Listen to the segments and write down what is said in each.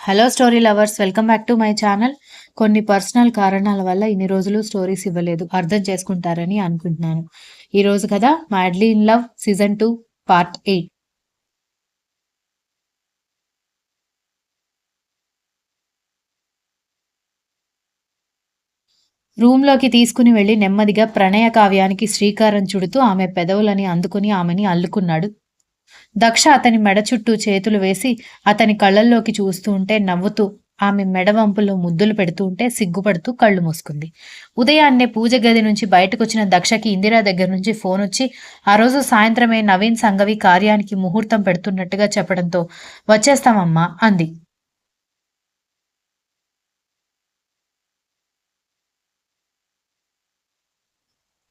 Hello story lovers, welcome back to my channel. కొన్ని personal కారణాల వల్ల ఇన్ని రోజులు స్టోరీస్ ఇవ్వలేదు. అర్థం చేసుకుంటారని అనుకుంటున్నాను. ఈ రోజు కదా madly in love season 2 part 8. రూమ్లోకి తీసుకుని వెళ్లి నెమ్మదిగా ప్రణయ కావ్యానికి శ్రీకారం చుడుతూ ఆమె పెదవులని అందుకుని ఆమెని అల్లుకున్నాడు. దక్ష అతని మెడ చుట్టూ చేతులు వేసి అతని కళ్ళల్లోకి చూస్తూ ఉంటే నవ్వుతూ ఆమె మెడ వంపులో ముద్దులు పెడుతూ ఉంటే సిగ్గుపడుతూ కళ్ళు మూసుకుంది. ఉదయాన్నే పూజ గది నుంచి బయటకొచ్చిన దక్షకి ఇందిరా దగ్గర నుంచి ఫోన్ వచ్చి ఆ రోజు సాయంత్రమే నవీన్ సంగవి కార్యానికి ముహూర్తం పెడుతున్నట్టుగా చెప్పడంతో వచ్చేస్తామమ్మా అంది.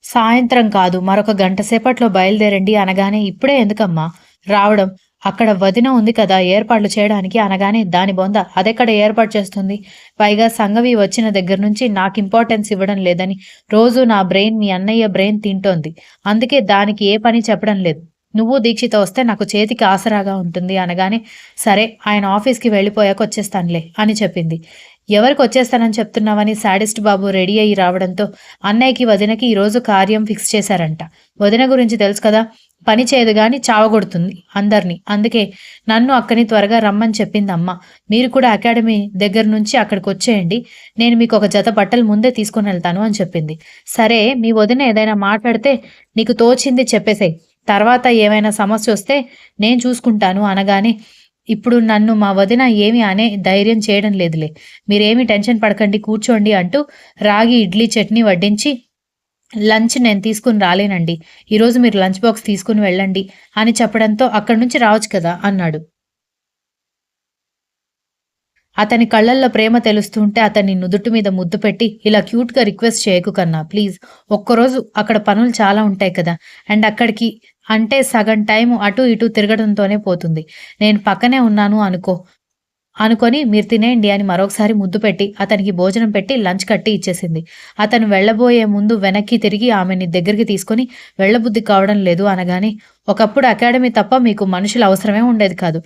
సాయంత్రం కాదు, మరొక గంట సేపట్లో బయలుదేరండి అనగానే ఇప్పుడే ఎందుకమ్మా రావడం? అక్కడ వదిన ఉంది కదా ఏర్పాట్లు చేయడానికి అనగానే దాని బొంద అదెక్కడ ఏర్పాటు చేస్తుంది? పైగా సంగవి వచ్చిన దగ్గర నుంచి నాకు ఇంపార్టెన్స్ ఇవ్వడం లేదని రోజు నా బ్రెయిన్ మీ అన్నయ్య బ్రెయిన్ తింటోంది. అందుకే దానికి ఏ పని చెప్పడం లేదు. నువ్వు దీక్షిత వస్తే నాకు చేతికి ఆసరాగా ఉంటుంది అనగానే సరే ఆయన ఆఫీస్కి వెళ్ళిపోయాక వచ్చేస్తానులే అని చెప్పింది. ఎవరికి వచ్చేస్తానని చెప్తున్నావని శాడిస్ట్ బాబు రెడీ అయ్యి రావడంతో అన్నయ్యకి వదినకి ఈరోజు కార్యం ఫిక్స్ చేశారంట. వదిన గురించి తెలుసు కదా, పని చేయదు గాని చావగొడుతుంది అందరినీ. అందుకే నన్ను అక్కని త్వరగా రమ్మని చెప్పింది అమ్మ. మీరు కూడా అకాడమీ దగ్గర నుంచి అక్కడికి వచ్చేయండి, నేను మీకు ఒక జత బట్టలు ముందే తీసుకుని వెళ్తాను అని చెప్పింది. సరే, మీ వదిన ఏదైనా మాట్లాడితే నీకు తోచింది చెప్పేసేయ్, తర్వాత ఏమైనా సమస్య వస్తే నేను చూసుకుంటాను అనగానే ఇప్పుడు నన్ను మా వదిన ఏమి అనే ధైర్యం చేయడం లేదులే, మీరేమి టెన్షన్ పడకండి కూర్చోండి అంటూ రాగి ఇడ్లీ చట్నీ వడ్డించి లంచ్ నేను తీసుకుని రాలేనండి, ఈరోజు మీరు లంచ్ బాక్స్ తీసుకుని వెళ్ళండి అని చెప్పడంతో అక్కడి నుంచి రావచ్చు కదా అన్నాడు. అతని కళ్ళల్లో ప్రేమ తెలుస్తుంటే అతన్ని నుదుటి మీద ముద్దు పెట్టి ఇలా క్యూట్గా రిక్వెస్ట్ చేయకు కన్నా ప్లీజ్, ఒక్కరోజు అక్కడ పనులు చాలా ఉంటాయి కదా, అండ్ అక్కడికి అంటే సగం టైం అటు ఇటు తిరగడంతోనే పోతుంది, నేను పక్కనే ఉన్నాను అనుకొని మీరు తినేయండి అని మరొకసారి ముద్దు పెట్టి అతనికి భోజనం పెట్టి లంచ్ కట్టి ఇచ్చేసింది. అతను వెళ్ళబోయే ముందు వెనక్కి తిరిగి ఆమెని దగ్గరికి తీసుకొని వెళ్ళబుద్ధి కావడం లేదు అనగానే ఒకప్పుడు అకాడమీ తప్ప మీకు మనుషుల అవసరమే ఉండేది కాదు,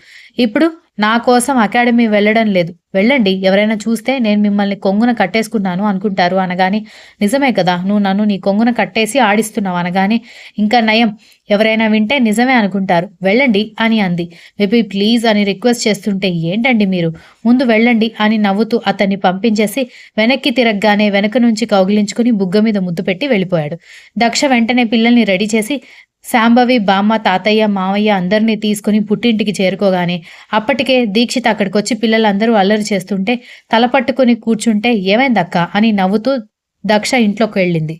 ఇప్పుడు నా కోసం అకాడమీ వెళ్ళడం లేదు, వెళ్ళండి, ఎవరైనా చూస్తే నేను మిమ్మల్ని కొంగున కట్టేసుకున్నాను అనుకుంటారు అనగానే నిజమే కదా, నువ్వు నన్ను నీ కొంగున కట్టేసి ఆడిస్తున్నావు అనగానే ఇంకా నయం, ఎవరైనా వింటే నిజమే అనుకుంటారు, వెళ్ళండి అని అంది. బేబీ ప్లీజ్ అని రిక్వెస్ట్ చేస్తుంటే ఏంటండి మీరు, ముందు వెళ్ళండి అని నవ్వుతూ అతన్ని పంపించేసి వెనక్కి తిరగగానే వెనక నుంచి కౌగిలించుకుని బుగ్గ మీద ముద్దు పెట్టి వెళ్ళిపోయాడు. దక్ష వెంటనే పిల్లల్ని రెడీ చేసి శాంభవి బామ్మ తాతయ్య మావయ్య అందరినీ తీసుకుని పుట్టింటికి చేరుకోగానే అప్పటికే దీక్షిత్ అక్కడికొచ్చి పిల్లలందరూ అల్లరి చేస్తుంటే తల పట్టుకుని కూర్చుంటే ఏమైందక్క అని నవ్వుతూ దక్ష ఇంట్లోకి వెళ్ళింది.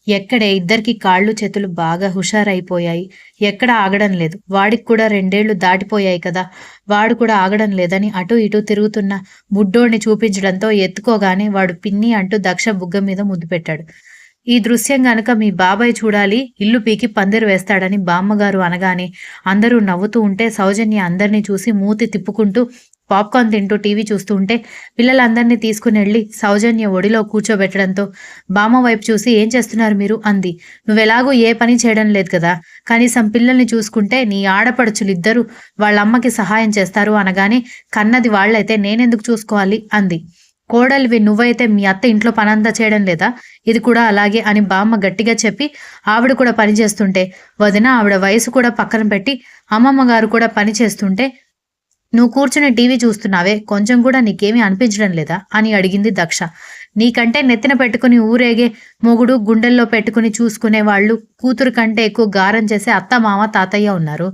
ఎక్కడే ఇద్దరికి కాళ్ళు చేతులు బాగా హుషారైపోయాయి. ఎక్కడ ఆగడం లేదు. వాడికి కూడా 2 ఏళ్లు దాటిపోయాయి కదా, వాడు కూడా ఆగడం లేదని అటూ ఇటూ తిరుగుతున్న బుడ్డోడిని చూపించడంతో ఎత్తుకోగానే వాడు పిన్ని అంటూ దక్ష బుగ్గ మీద ముద్దు పెట్టాడు. ఈ దృశ్యం గనక మీ బాబాయ్ చూడాలి, ఇల్లు పీకి పందిరు వేస్తాడని బామ్మగారు అనగానే అందరూ నవ్వుతూ ఉంటే సౌజన్య అందరినీ చూసి మూతి తిప్పుకుంటూ పాప్కార్న్ తింటూ టీవీ చూస్తూ ఉంటే పిల్లలందరినీ తీసుకుని వెళ్ళి సౌజన్య ఒడిలో కూర్చోబెట్టడంతో బామ్మ వైపు చూసి ఏం చేస్తున్నారు మీరు అంది. నువ్వెలాగూ ఏ పని చేయడం లేదు కదా, కనీసం పిల్లల్ని చూసుకుంటే నీ ఆడపడుచులిద్దరూ వాళ్ళమ్మకి సహాయం చేస్తారు అనగానే కన్నది వాళ్ళైతే నేనెందుకు చూసుకోవాలి అంది. కోడలివి నువ్వైతే మీ అత్త ఇంట్లో పనంతా చేయడం లేదా, ఇది కూడా అలాగే అని బామ్మ గట్టిగా చెప్పి ఆవిడ కూడా పని చేస్తుంటే వదిన ఆవిడ వయసు కూడా పక్కన పెట్టి అమ్మమ్మ గారు కూడా పని చేస్తుంటే నువ్వు కూర్చుని టీవీ చూస్తున్నావే, కొంచెం కూడా నీకేమీ అనిపించడం లేదా అని అడిగింది దక్ష. నీకంటే నెత్తిన పెట్టుకుని ఊరేగే మొగుడు, గుండెల్లో పెట్టుకుని చూసుకునే వాళ్ళు, కూతురు కంటే ఎక్కువ గారం చేసే అత్త మామ తాతయ్య ఉన్నారు,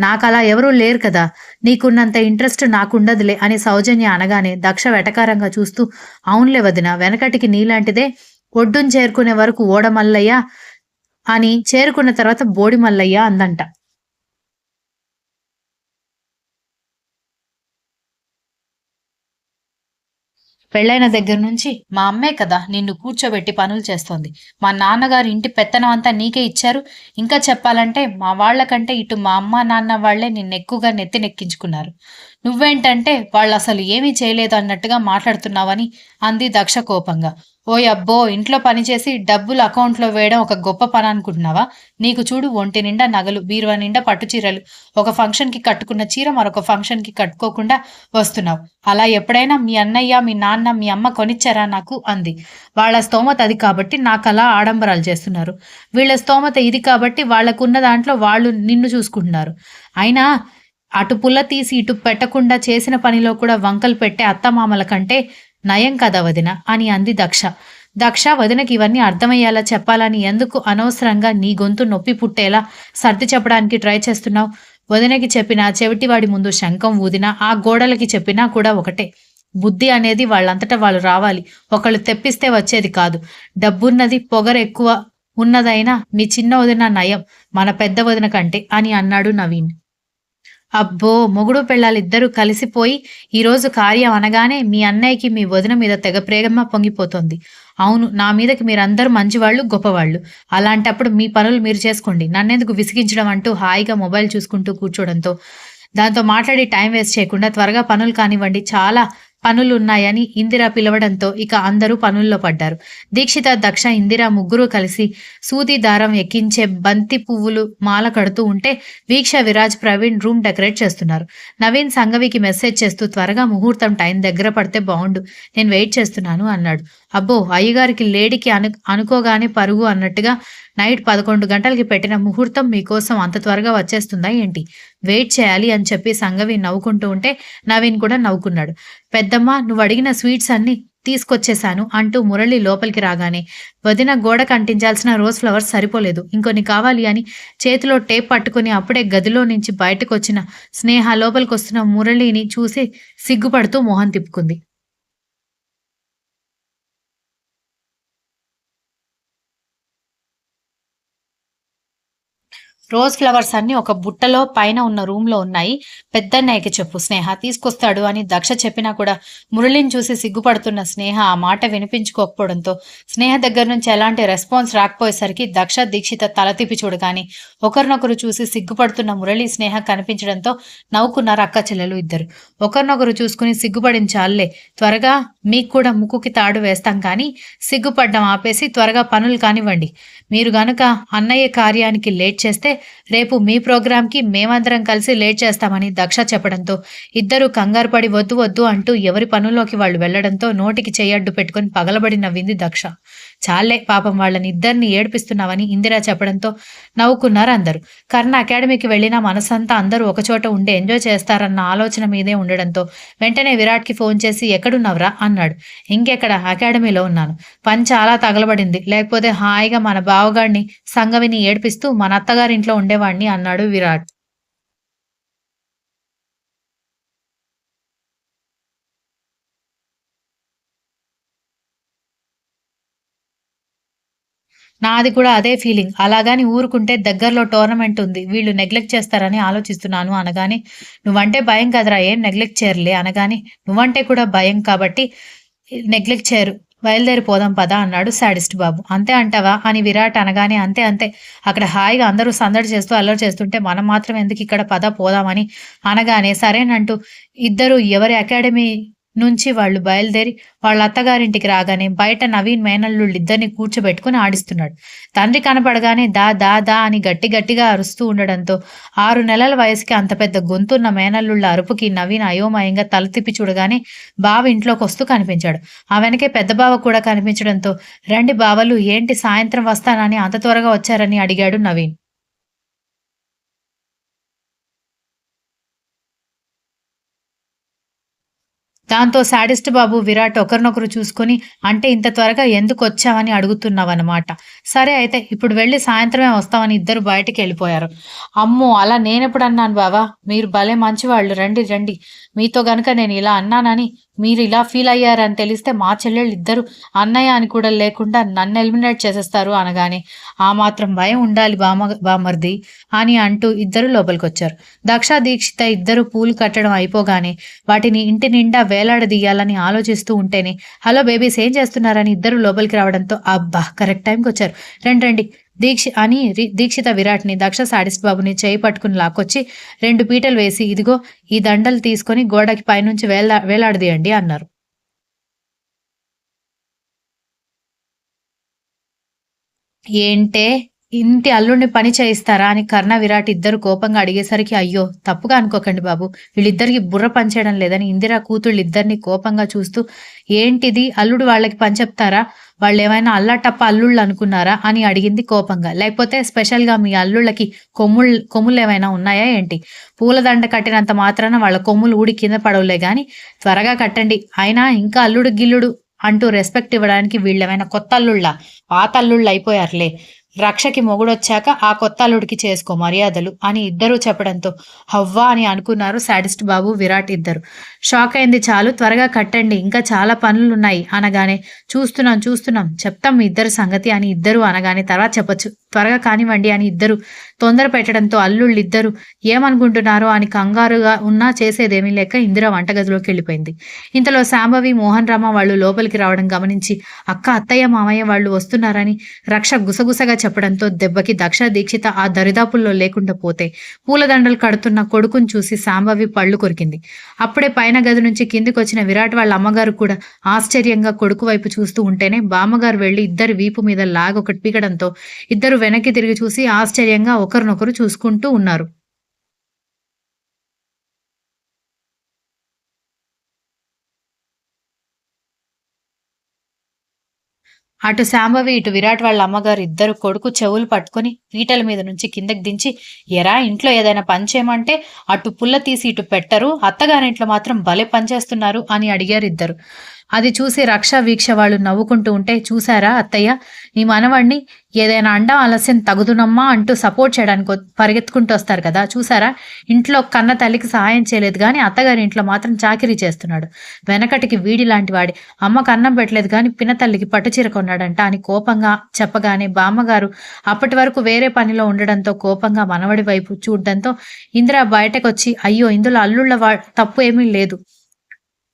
నాకలా ఎవరూ లేరు కదా, నీకున్నంత ఇంట్రెస్ట్ నాకుండదులే అని సౌజన్య అనగానే దక్ష వెటకారంగా చూస్తూ అవునులే వదిన, వెనకటికి నీలాంటిదే ఒడ్డును చేరుకునే వరకు ఓడమల్లయ్య అని, చేరుకున్న తర్వాత బోడి మల్లయ్య అందంట. పెళ్ళైన దగ్గర నుంచి మా అమ్మే కదా నిన్ను కూర్చోబెట్టి పనులు చేస్తోంది, మా నాన్నగారు ఇంటి పెత్తనం అంతా నీకే ఇచ్చారు, ఇంకా చెప్పాలంటే మా వాళ్లకంటే ఇటు మా అమ్మ నాన్న వాళ్లే నిన్నెక్కువగా నెత్తినెక్కించుకున్నారు, నువ్వేంటంటే వాళ్ళు అసలు ఏమీ చేయలేదు అన్నట్టుగా మాట్లాడుతున్నావని అంది దక్ష కోపంగా. ఓయబ్బో! ఇంట్లో పని చేసి డబ్బులు అకౌంట్‌లో వేయడం ఒక గొప్ప పననుకుంటున్నావా? నీకు చూడు ఒంటి నిండా నగలు, బీరువా నిండా పట్టు చీరలు. ఒక ఫంక్షన్‌కి కట్టుకున్న చీర మరొక ఫంక్షన్‌కి కట్టుకోకుండా వస్తున్నావు. అలా ఎప్పుడైనా మీ అన్నయ్య, మీ నాన్న, మీ అమ్మ కొనిచ్చారా నాకు? అంది. వాళ్ళ స్తోమత అది కాబట్టి నాకలా ఆడంబరాలు చేస్తున్నారు. వీళ్ళ స్తోమత ఇది కాబట్టి వాళ్ళకున్న దాంట్లో వాళ్ళు నిన్ను చూసుకుంటున్నారు. అయినా అటు పుల్ల తీసి ఇటు పెట్టకుండా చేసిన పనిలో కూడా వంకలు పెట్టే అత్తమామల కంటే నయం కదా వదిన అని అంది దక్ష. దక్ష వదినకి ఇవన్నీ అర్థమయ్యేలా చెప్పాలని ఎందుకు అనవసరంగా నీ గొంతు నొప్పి పుట్టేలా సర్ది చెప్పడానికి ట్రై చేస్తున్నావు? వదినకి చెప్పినా చెవిటివాడి ముందు శంఖం ఊదినా ఆ గోడలకి చెప్పినా కూడా ఒకటే. బుద్ధి అనేది వాళ్ళంతట వాళ్ళు రావాలి. ఒకళ్ళు తెప్పిస్తే వచ్చేది కాదు. డబ్బున్నది పొగరెక్కువ ఉన్నదైనా మీ చిన్న వదిన నయం మన పెద్ద వదిన కంటే అని అన్నాడు నవీన్. అబ్బో! మొగుడు పెళ్ళాలిద్దరూ కలిసిపోయి ఈరోజు కార్యం అనగానే మీ అన్నయ్యకి మీ వదిన మీద తెగ ప్రేమ పొంగిపోతోంది. అవును. నా మీదకి మీరందరూ మంచివాళ్ళు, గొప్పవాళ్ళు. అలాంటప్పుడు మీ పనులు మీరు చేసుకోండి. నన్నెందుకు విసిగించడం అంటూ హాయిగా మొబైల్ చూసుకుంటూ కూర్చోడంతో, దాంతో మాట్లాడి టైం వేస్ట్ చేయకుండా త్వరగా పనులు కానివ్వండి. చాలా పనులున్నాయని ఇందిర పిలవడంతో ఇక అందరూ పనుల్లో పడ్డారు. దీక్షిత, దక్ష, ఇందిర ముగ్గురూ కలిసి సూది దారం ఎక్కించే బంతి పువ్వులు మాల కడుతూ ఉంటే వీక్ష, విరాజ్, ప్రవీణ్ రూమ్ డెకరేట్ చేస్తున్నారు. నవీన్ సంగవికి మెసేజ్ చేస్తూ త్వరగా ముహూర్తం టైం దగ్గర పడితే బావుండు. నేను వెయిట్ చేస్తున్నాను అన్నాడు. అబ్బో! అయ్యగారికి లేడికి అనుకోగానే పరుగు అన్నట్టుగా నైట్ 11 గంటలకి పెట్టిన ముహూర్తం మీకోసం అంత త్వరగా వచ్చేస్తుందా ఏంటి? వెయిట్ చేయాలి అని చెప్పి సంగవి నవ్వుకుంటూ ఉంటే నవీన్ కూడా నవ్వుకున్నాడు. పెద్దమ్మ నువ్వడిగిన స్వీట్స్ అన్నీ తీసుకొచ్చేశాను అంటూ మురళి లోపలికి రాగానే వదిన గోడకు అంటించాల్సిన రోజ్ ఫ్లవర్స్ సరిపోలేదు. ఇంకొన్ని కావాలి అని చేతిలో టేప్ పట్టుకుని అప్పుడే గదిలో నుంచి బయటకొచ్చిన స్నేహ లోపలికొస్తున్న మురళిని చూసి సిగ్గుపడుతూ మొహం తిప్పుకుంది. రోజ్ ఫ్లవర్స్ అన్నీ ఒక బుట్టలో పైన ఉన్న రూమ్‌లో ఉన్నాయి. పెద్దన్నయ్యకి చెప్పు స్నేహ తీసుకొస్తాడు అని దక్ష చెప్పినా కూడా మురళిని చూసి సిగ్గుపడుతున్న స్నేహ ఆ మాట వినిపించుకోకపోవడంతో స్నేహ దగ్గర నుంచి ఎలాంటి రెస్పాన్స్ రాకపోయేసరికి దక్ష, దీక్షిత తల తిప్పి చూడగానే ఒకరినొకరు చూసి సిగ్గుపడుతున్న మురళి, స్నేహ కనిపించడంతో నవ్వుకున్నారు అక్క చెల్లెలు ఇద్దరు. ఒకరినొకరు చూసుకుని సిగ్గుపడిన చాలులే త్వరగా మీకు కూడా ముక్కుకి తాడు వేస్తాం కానీ సిగ్గుపడ్డం ఆపేసి త్వరగా పనులు కానివ్వండి. మీరు గనుక అన్నయ్య కార్యానికి లేట్ చేస్తే రేపు మీ ప్రోగ్రాంకి మేమందరం కలిసి లేట్ చేస్తామని దక్ష చెప్పడంతో ఇద్దరూ కంగారు పడి వద్దు వద్దు అంటూ ఎవరి పనుల్లోకి వాళ్ళు వెళ్లడంతో నోటికి చెయ్యడ్డు పెట్టుకుని పగలబడి నవ్వింది దక్ష. చాలే పాపం వాళ్ళని ఇద్దరిని ఏడిపిస్తున్నావని ఇందిరా చెప్పడంతో నవ్వుకున్నారు అందరూ. కర్ణ అకాడమీకి వెళ్లినా మనసంతా అందరూ ఒకచోట ఉండి ఎంజాయ్ చేస్తారన్న ఆలోచన మీదే ఉండడంతో వెంటనే విరాట్కి ఫోన్ చేసి ఎక్కడున్నావురా అన్నాడు. ఇంకెక్కడ అకాడమీలో ఉన్నాను. పని చాలా తగలబడింది. లేకపోతే హాయిగా మన బావగాడిని సంగవిని ఏడిపిస్తూ మన అత్తగారింట్లో ఉండేవాణ్ణి అన్నాడు విరాట్. నాది కూడా అదే ఫీలింగ్. అలాగని ఊరుకుంటే దగ్గరలో టోర్నమెంట్ ఉంది. వీళ్ళు నెగ్లెక్ట్ చేస్తారని ఆలోచిస్తున్నాను అనగానే, నువ్వంటే భయం కదరా ఏం నెగ్లెక్ట్ చేయరులే అనగానే, నువ్వంటే కూడా భయం కాబట్టి నెగ్లెక్ట్ చేయరు. బయలుదేరి పోదాం పదా అన్నాడు శాడిస్ట్ బాబు. అంతే అంటావా అని విరాట్ అనగానే అంతే అంతే. అక్కడ హాయిగా అందరూ సందడి చేస్తూ అల్లరి చేస్తుంటే మనం మాత్రం ఎందుకు ఇక్కడ పద పోదామని అనగానే సరేనంటూ ఇద్దరు ఎవరి అకాడమీ నుంచి వాళ్ళు బయలుదేరి వాళ్ళ అత్తగారింటికి రాగానే బయట నవీన్ మేనల్లుళ్ళిద్దరిని కూర్చోబెట్టుకుని ఆడిస్తున్నాడు. తండ్రి కనపడగానే దా దా దా అని గట్టి గట్టిగా అరుస్తూ ఉండడంతో 6 నెలల వయసుకి అంత పెద్ద గొంతున్న మేనల్లుళ్ళ అరుపుకి నవీన్ అయోమయంగా తల తిప్పి చూడగానే బావ ఇంట్లోకొస్తూ కనిపించాడు. ఆ వెనకే పెద్ద బావ కూడా కనిపించడంతో రండి బావలు ఏంటి సాయంత్రం వస్తానని అంత త్వరగా వచ్చారని అడిగాడు నవీన్. దాంతో శాడిస్ట్ బాబు, విరాట్ ఒకరినొకరు చూసుకొని అంటే ఇంత త్వరగా ఎందుకొచ్చావని అడుగుతున్నావనమాట. సరే అయితే ఇప్పుడు వెళ్లి సాయంత్రమే వస్తామని ఇద్దరు బయటికెళ్ళిపోయారు. అమ్మో! అలా నేనెప్పుడన్నాను బావ? మీరు భలే మంచివాళ్ళు. రండి రండి. మీతో గనుక నేను ఇలా అన్నానని మీరు ఇలా ఫీల్ అయ్యారని తెలిస్తే మా చెల్లెళ్ళిద్దరూ అన్నయ్య అని కూడా లేకుండా నన్ను ఎలిమినేట్ చేసేస్తారు అనగానే ఆ మాత్రం భయం ఉండాలి బామర్ది అని అంటూ ఇద్దరు లోపలికొచ్చారు. దక్ష, దీక్షిత ఇద్దరు పూలు కట్టడం అయిపోగానే వాటిని ఇంటి నిండా వేలాడదీయాలని ఆలోచిస్తూ ఉంటేనే హలో బేబీస్ ఏం చేస్తున్నారని ఇద్దరు లోపలికి రావడంతో అబ్బా కరెక్ట్ టైంకి వచ్చారు. రండి రండి దీక్షిత విరాట్ని దక్ష సాడిస్ట్ బాబుని చేయి పట్టుకుని లాక్కొచ్చి 2 పీటలు వేసి ఇదిగో ఈ దండలు తీసుకొని గోడకి పైనుంచి వేలాడదీయండి అన్నారు. ఏంటే ఇంటి అల్లుడిని పని చేయిస్తారా అని కర్ణ విరాట్ ఇద్దరు కోపంగా అడిగేసరికి అయ్యో తప్పుగా అనుకోకండి బాబు, వీళ్ళిద్దరికి బుర్ర పనిచేయడం లేదని ఇందిరా కూతుళ్ళిద్దరిని కోపంగా చూస్తూ ఏంటిది అల్లుడు వాళ్ళకి పని చెప్తారా, వాళ్ళు ఏమైనా అల్లాటప్ప అల్లుళ్ళు అనుకున్నారా అని అడిగింది కోపంగా. లేకపోతే స్పెషల్గా మీ అల్లుళ్ళకి కొమ్ములు ఏమైనా ఉన్నాయా ఏంటి, పూలదండ కట్టినంత మాత్రాన వాళ్ళ కొమ్ములు ఊడి కింద పడవులే గాని త్వరగా కట్టండి, అయినా ఇంకా అల్లుడు గిల్లుడు అంటూ రెస్పెక్ట్ ఇవ్వడానికి వీళ్ళేమైనా కొత్త అల్లుళ్ళ, పాత అల్లుళ్ళు అయిపోయారులే, రక్షకి మొగుడొచ్చాక ఆ కొత్త అల్లుడికి చేసుకో మర్యాదలు అని ఇద్దరూ చెప్పడంతో హవ్వా అని అనుకున్నారు శాడిస్ట్ బాబు విరాట్ ఇద్దరు. షాక్ అయింది చాలు, త్వరగా కట్టండి ఇంకా చాలా పనులున్నాయి అనగానే చూస్తున్నాం చెప్తాం మీ ఇద్దరు సంగతి అని ఇద్దరు అనగానే తర్వాత చెప్పొచ్చు, త్వరగా కానివ్వండి అని ఇద్దరు తొందర పెట్టడంతో అల్లుళ్ళిద్దరూ ఏమనుకుంటున్నారో అని కంగారుగా ఉన్నా చేసేదేమీ లేక ఇందిర వంటగదిలోకి వెళ్ళిపోయింది. ఇంతలో శాంభవి మోహన్ రామ వాళ్ళు లోపలికి రావడం గమనించి అక్క అత్తయ్య మామయ్య వాళ్ళు వస్తున్నారని రక్ష గుసగుసగా చెప్పడంతో దెబ్బకి దక్ష దీక్షిత ఆ దరిదాపుల్లో లేకుండా పోతే పూలదండలు కడుతున్న కొడుకుని చూసి శాంభవి పళ్ళు కొరికింది. అప్పుడే పైన గది నుంచి కిందికి వచ్చిన విరాట్ వాళ్ళ అమ్మగారు కూడా ఆశ్చర్యంగా కొడుకు వైపు చూస్తూ ఉంటేనే బామ్మగారు వెళ్లి ఇద్దరి వీపు మీద లాగొకటి పీకడంతో ఇద్దరు వెనక్కి తిరిగి చూసి ఆశ్చర్యంగా ఒకరినొకరు చూసుకుంటూ ఉన్నారు. అటు శాంభవి ఇటు విరాట్ వాళ్ళ అమ్మగారు ఇద్దరు కొడుకు చెవులు పట్టుకుని పీటల మీద నుంచి కిందకి దించి ఎరా ఇంట్లో ఏదైనా పని చేయమంటే అటు పుల్ల తీసి ఇటు పెట్టరు, అత్తగారింట్లో మాత్రం భలే పనిచేస్తున్నారు అని అడిగారు ఇద్దరు. అది చూసి రక్ష వీక్ష వాళ్ళు నవ్వుకుంటూ ఉంటే చూసారా అత్తయ్య, నీ మనవణ్ణి ఏదైనా అండం ఆలస్యం తగుదునమ్మా అంటూ సపోర్ట్ చేయడానికి పరిగెత్తుకుంటూ వస్తారు కదా, చూసారా ఇంట్లో కన్న తల్లికి సహాయం చేయలేదు కానీ అత్తగారి ఇంట్లో మాత్రం చాకిరీ చేస్తున్నాడు, వెనకటికి వీడి లాంటి వాడి అమ్మకు అన్నం పెట్టలేదు కానీ పినతల్లికి పట్టుచీర కొన్నాడంట అని కోపంగా చెప్పగానే బామ్మగారు అప్పటి వరకు వేరే పనిలో ఉండడంతో కోపంగా మనవడి వైపు చూడడంతో ఇందిర బయటకొచ్చి అయ్యో ఇందులో అల్లుళ్ళ తప్పు ఏమీ లేదు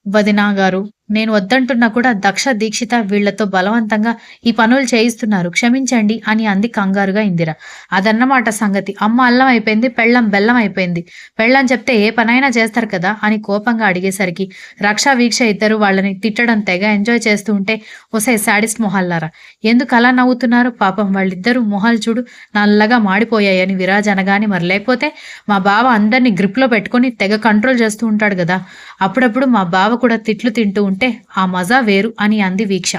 వదినా గారు, నేను వద్దంటున్నా కూడా దక్ష దీక్షిత వీళ్లతో బలవంతంగా ఈ పనులు చేయిస్తున్నారు, క్షమించండి అని అంది కంగారుగా ఇందిర. అదన్నమాట సంగతి, అమ్మ అల్లం అయిపోయింది, పెళ్ళం బెల్లం అయిపోయింది, పెళ్ళం చెప్తే ఏ పనైనా చేస్తారు కదా అని కోపంగా అడిగేసరికి రక్ష వీక్ష ఇద్దరు వాళ్ళని తిట్టడం తెగ ఎంజాయ్ చేస్తూ ఉంటే ఒసే శాడిస్ట్ మొహాల్లారా ఎందుకు అలా నవ్వుతున్నారు, పాపం వాళ్ళిద్దరూ మొహాలు చూడు నల్లగా మాడిపోయాయని విరాజ్ అనగాని మరి లేకపోతే మా బావ అందరినీ గ్రిప్లో పెట్టుకుని తెగ కంట్రోల్ చేస్తూ ఉంటాడు కదా, అప్పుడప్పుడు మా బావ కూడా తిట్లు తింటూ ఉంటే ఆ మజా వేరు అని అంది వీక్ష.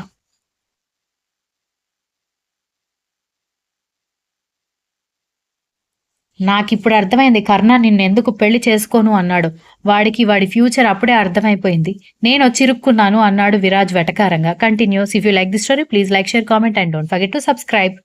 నాకిప్పుడు అర్థమైంది కర్ణ నిన్నెందుకు పెళ్లి చేసుకోను అన్నాడు, వాడికి వాడి ఫ్యూచర్ అప్పుడే అర్థమైపోయింది, నేను చిరుక్కున్నాను అన్నాడు విరాజ్ వెటకారంగా. Continuous. If you like this story please like share comment and don't forget to subscribe.